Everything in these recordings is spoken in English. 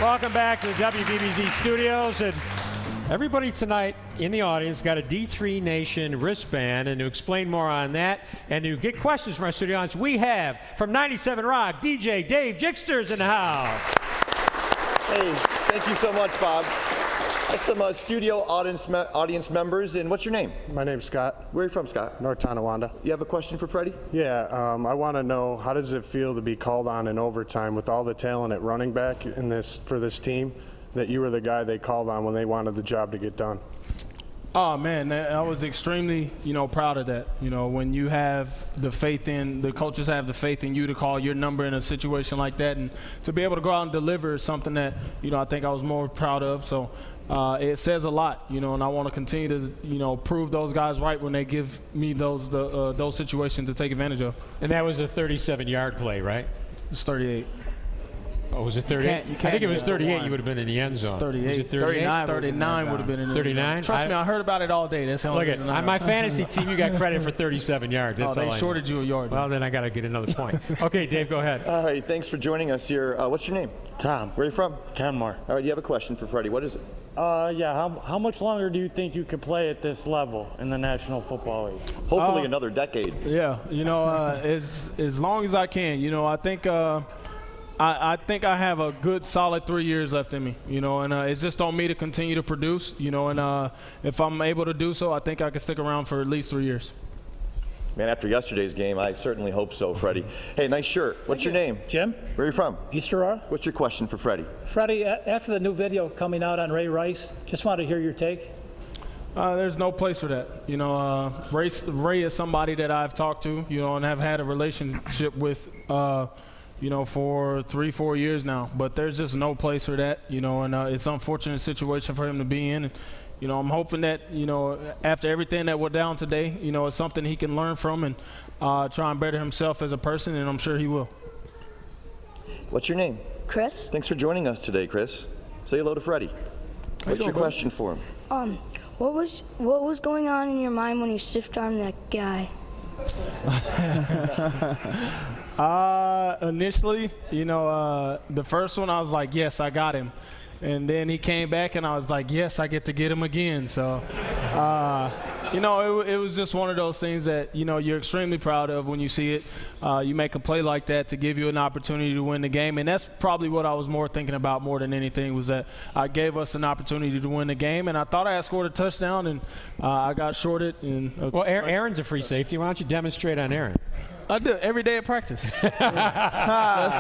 Welcome back to the WBBZ studios. And everybody tonight in the audience got a D3 Nation wristband. And to explain more on that and to get questions from our studio audience, we have from 97 Rock, DJ Dave Jickster's in the house. Hey, thank you so much, Bob. I have some studio audience members, and what's your name? My name's Scott. Where are you from, Scott? North Tonawanda. You have a question for Freddie? Yeah, I want to know, how does it feel to be called on in overtime with all the talent at running back for this team, that you were the guy they called on when they wanted the job to get done? Oh man, I was extremely, proud of that. When you have the coaches have the faith in you to call your number in a situation like that, and to be able to go out and deliver is something that, I think I was more proud of. So it says a lot, and I want to continue to, prove those guys right when they give me those situations to take advantage of. And that was a 37-yard play, right? It's 38. Oh, was it 38? I think it was 38. You would have been in the end zone. It's 38. Was it 38? 39 would have been in the 39? Trust me, I heard about it all day. That's Look at on my fantasy team, you got credit for 37 yards. That's they shorted you a yard. Well, then I got to get another point. Okay, Dave, go ahead. All right, thanks for joining us here. What's your name? Tom. Where are you from? Kenmore. All right, you have a question for Freddie. What is it? How much longer do you think you could play at this level in the National Football League? Hopefully another decade. Yeah, as long as I can. I think I have a good solid 3 years left in me, and it's just on me to continue to produce, and if I'm able to do so, I think I can stick around for at least 3 years. Man, after yesterday's game, I certainly hope so, Freddie. Hey, nice shirt. What's your name? Jim. Where are you from? East Aurora. What's your question for Freddie? Freddie, after the new video coming out on Ray Rice, just want to hear your take. There's no place for that. Ray is somebody that I've talked to, and have had a relationship with, for 3-4 years now, but there's just no place for that, and it's an unfortunate situation for him to be in. And, I'm hoping that, after everything that went down today, it's something he can learn from and try and better himself as a person, and I'm sure he will. What's your name? Chris. Thanks for joining us today, Chris. Say hello to Freddie. What's your question for him? What was going on in your mind when you stiff-armed that guy? Initially, the first one I was like, yes, I got him. And then he came back and I was like, yes, I get to get him again. So, it was just one of those things that, you're extremely proud of when you see it. You make a play like that to give you an opportunity to win the game. And that's probably what I was more thinking about more than anything, was that I gave us an opportunity to win the game. And I thought I had scored a touchdown, and I got shorted. And well, Aaron's a free safety. Why don't you demonstrate on Aaron? I do every day at practice. How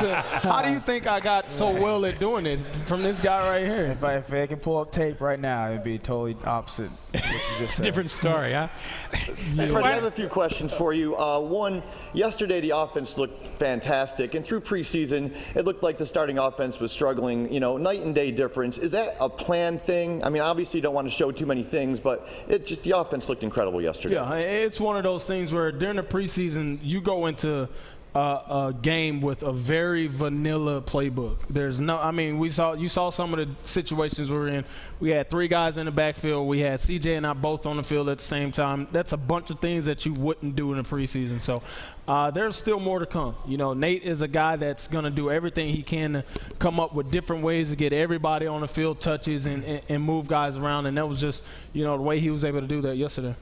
do you think I got so well at doing it from this guy right here? If I could pull up tape right now, it'd be totally opposite what you just said. Different story, huh? Hey, Freddie, I have a few questions for you. One, yesterday the offense looked fantastic, and through preseason, it looked like the starting offense was struggling, night and day difference. Is that a planned thing? I mean, obviously you don't want to show too many things, but the offense looked incredible yesterday. Yeah, it's one of those things where during the preseason, you go into a game with a very vanilla playbook. You saw some of the situations we were in. We had 3 guys in the backfield. We had CJ and I both on the field at the same time. That's a bunch of things that you wouldn't do in the preseason. So there's still more to come. Nate is a guy that's going to do everything he can to come up with different ways to get everybody on the field touches and move guys around. And that was just, the way he was able to do that yesterday.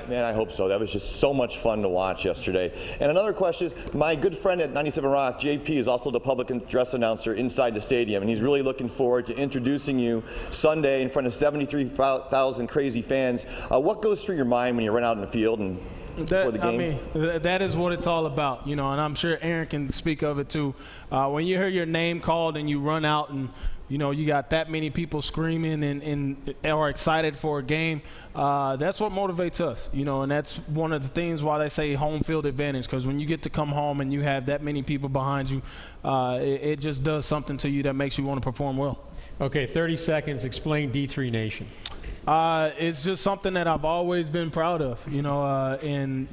Man, I hope so. That was just so much fun to watch yesterday. And another question is, my good friend at 97 Rock, JP, is also the public address announcer inside the stadium, and he's really looking forward to introducing you Sunday in front of 73,000 crazy fans. What goes through your mind when you run out in the field and before the game? That is what it's all about, and I'm sure Aaron can speak of it too. When you hear your name called and you run out and you got that many people screaming and are excited for a game. That's what motivates us, and that's one of the things why they say home field advantage, because when you get to come home and you have that many people behind you, it just does something to you that makes you want to perform well. Okay, 30 seconds. Explain D3 Nation. It's just something that I've always been proud of, and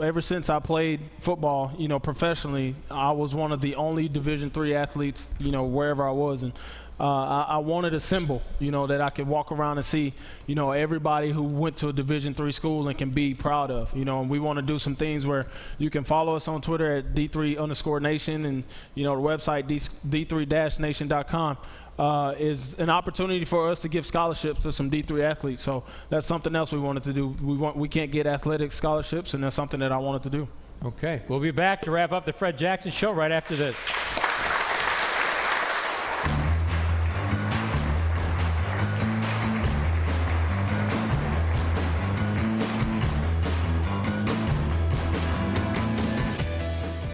ever since I played football, professionally, I was one of the only Division III athletes, wherever I was, and I wanted a symbol, that I could walk around and see, everybody who went to a Division III school and can be proud of, and we want to do some things where you can follow us on Twitter at D3_Nation, and, the website D3-Nation.com. Is an opportunity for us to give scholarships to some D3 athletes. So that's something else we wanted to do. We can't get athletic scholarships, and that's something that I wanted to do. Okay, we'll be back to wrap up the Fred Jackson Show right after this.